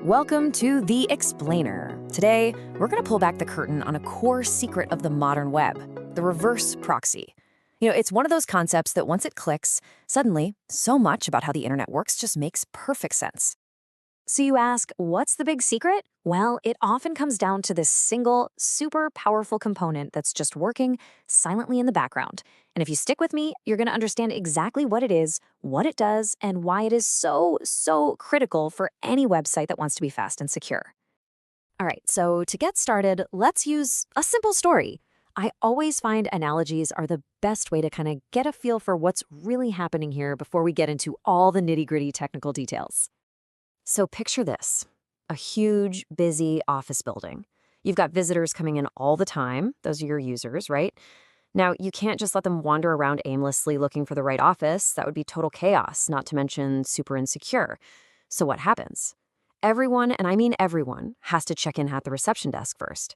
Welcome to The Explainer. Today, we're going to pull back the curtain on a core secret of the modern web, the reverse proxy. It's one of those concepts that once it clicks, suddenly, so much about how the internet works just makes perfect sense. So you ask, what's the big secret? Well, it often comes down to this single, super powerful component that's just working silently in the background. And if you stick with me, you're going to understand exactly what it is, what it does, and why it is so critical for any website that wants to be fast and secure. All right, so to get started, let's use a simple story. I always find analogies are the best way to kind of get a feel for what's really happening here before we get into all the nitty-gritty technical details. So picture this, a huge, busy office building. You've got visitors coming in all the time. Those are your users, right? Now, you can't just let them wander around aimlessly looking for the right office. That would be total chaos, not to mention super insecure. So what happens? Everyone, and I mean everyone, has to check in at the reception desk first.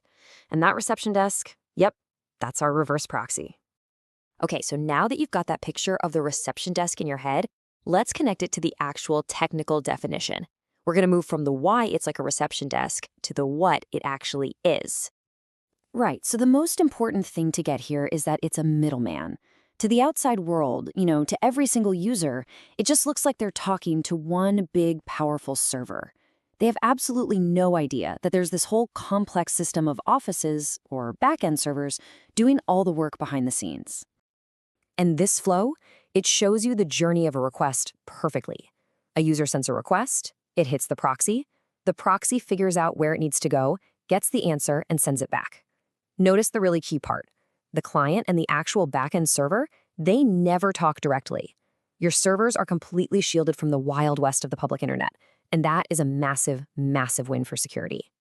And that reception desk, yep, that's our reverse proxy. Okay, so now that you've got that picture of the reception desk in your head, let's connect it to the actual technical definition. We're going to move from the why it's like a reception desk to the what it actually is. Right, so the most important thing to get here is that it's a middleman. To the outside world, to every single user, it just looks like they're talking to one big, powerful server. They have absolutely no idea that there's this whole complex system of offices, or backend servers, doing all the work behind the scenes. And this flow, it shows you the journey of a request perfectly. A user sends a request, it hits the proxy figures out where it needs to go, gets the answer, and sends it back. Notice the really key part. The client and the actual backend server, they never talk directly. Your servers are completely shielded from the wild west of the public internet, and that is a massive, massive win for security.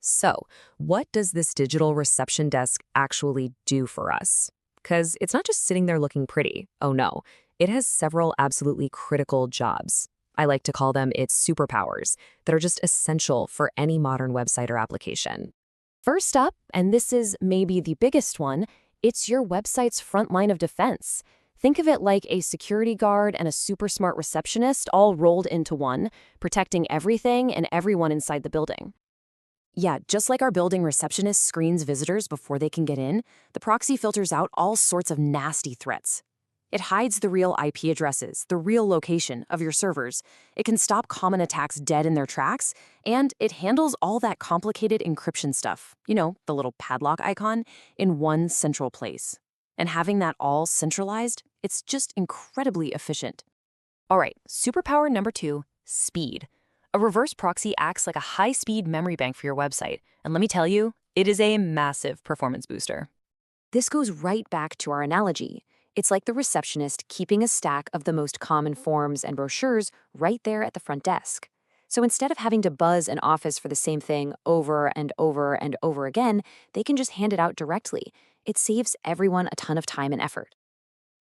So, what does this digital reception desk actually do for us? Because it's not just sitting there looking pretty. Oh no, it has several absolutely critical jobs. I like to call them its superpowers that are just essential for any modern website or application. First up, and this is maybe the biggest one, it's your website's front line of defense. Think of it like a security guard and a super smart receptionist all rolled into one, protecting everything and everyone inside the building. Yeah, just like our building receptionist screens visitors before they can get in, the proxy filters out all sorts of nasty threats. It hides the real IP addresses, the real location of your servers. It can stop common attacks dead in their tracks, and it handles all that complicated encryption stuff, the little padlock icon, in one central place. And having that all centralized, it's just incredibly efficient. All right, superpower number 2, speed. A reverse proxy acts like a high-speed memory bank for your website, and let me tell you, it is a massive performance booster. This goes right back to our analogy. It's like the receptionist keeping a stack of the most common forms and brochures right there at the front desk. So instead of having to buzz an office for the same thing over and over and over again, they can just hand it out directly. It saves everyone a ton of time and effort.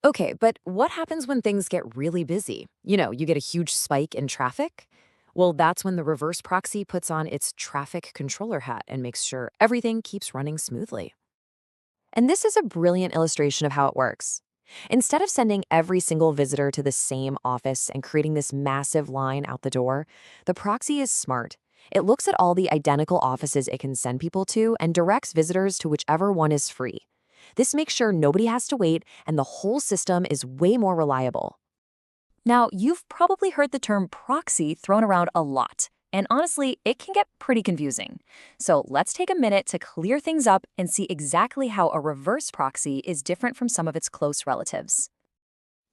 Okay, but what happens when things get really busy? You get a huge spike in traffic? Well, that's when the reverse proxy puts on its traffic controller hat and makes sure everything keeps running smoothly. And this is a brilliant illustration of how it works. Instead of sending every single visitor to the same office and creating this massive line out the door, the proxy is smart. It looks at all the identical offices it can send people to and directs visitors to whichever one is free. This makes sure nobody has to wait and the whole system is way more reliable. Now, you've probably heard the term proxy thrown around a lot. And honestly, it can get pretty confusing. So let's take a minute to clear things up and see exactly how a reverse proxy is different from some of its close relatives.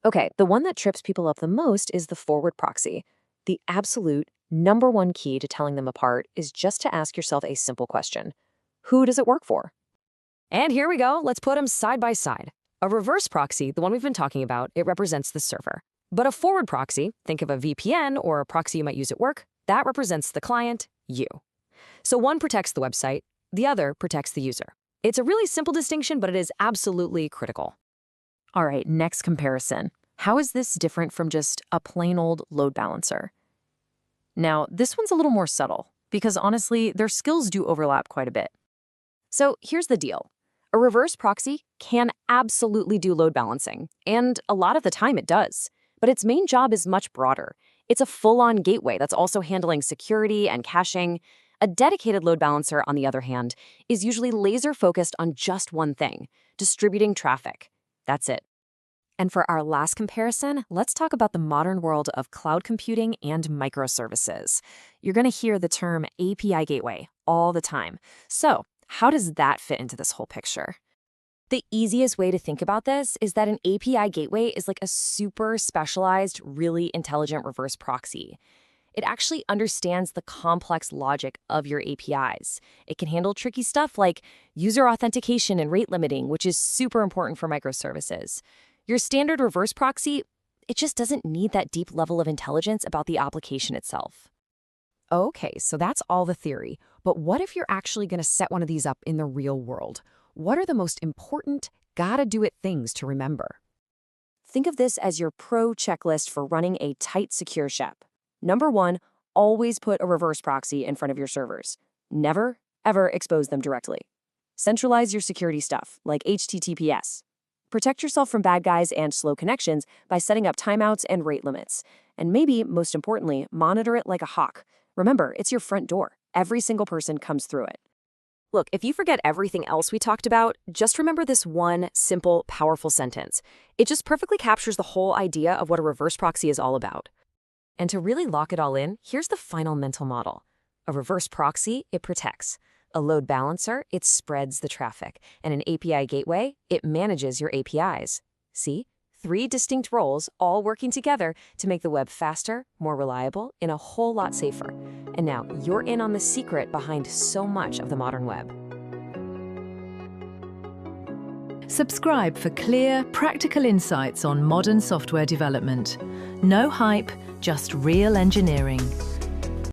Okay, the one that trips people up the most is the forward proxy. The absolute number one key to telling them apart is just to ask yourself a simple question. Who does it work for? And here we go, let's put them side by side. A reverse proxy, the one we've been talking about, it represents the server. But a forward proxy, think of a VPN or a proxy you might use at work, that represents the client, you. So one protects the website, the other protects the user. It's a really simple distinction, but it is absolutely critical. All right, next comparison. How is this different from just a plain old load balancer? Now, this one's a little more subtle, because honestly, their skills do overlap quite a bit. So here's the deal. A reverse proxy can absolutely do load balancing, and a lot of the time it does. But its main job is much broader. It's a full-on gateway that's also handling security and caching. A dedicated load balancer, on the other hand, is usually laser-focused on just one thing: distributing traffic. That's it. And for our last comparison, let's talk about the modern world of cloud computing and microservices. You're going to hear the term API gateway all the time. So, how does that fit into this whole picture? The easiest way to think about this is that an API gateway is like a super specialized, really intelligent reverse proxy. It actually understands the complex logic of your APIs. It can handle tricky stuff like user authentication and rate limiting, which is super important for microservices. Your standard reverse proxy, it just doesn't need that deep level of intelligence about the application itself. Okay, so that's all the theory. But what if you're actually going to set one of these up in the real world? What are the most important, gotta-do-it things to remember? Think of this as your pro checklist for running a tight, secure ship. Number 1, always put a reverse proxy in front of your servers. Never, ever expose them directly. Centralize your security stuff, like HTTPS. Protect yourself from bad guys and slow connections by setting up timeouts and rate limits. And maybe, most importantly, monitor it like a hawk. Remember, it's your front door. Every single person comes through it. Look, if you forget everything else we talked about, just remember this one simple, powerful sentence. It just perfectly captures the whole idea of what a reverse proxy is all about. And to really lock it all in, here's the final mental model. A reverse proxy, it protects. A load balancer, it spreads the traffic. And an API gateway, it manages your APIs. See? 3 distinct roles all working together to make the web faster, more reliable, and a whole lot safer. And now you're in on the secret behind so much of the modern web. Subscribe for clear, practical insights on modern software development. No hype, just real engineering.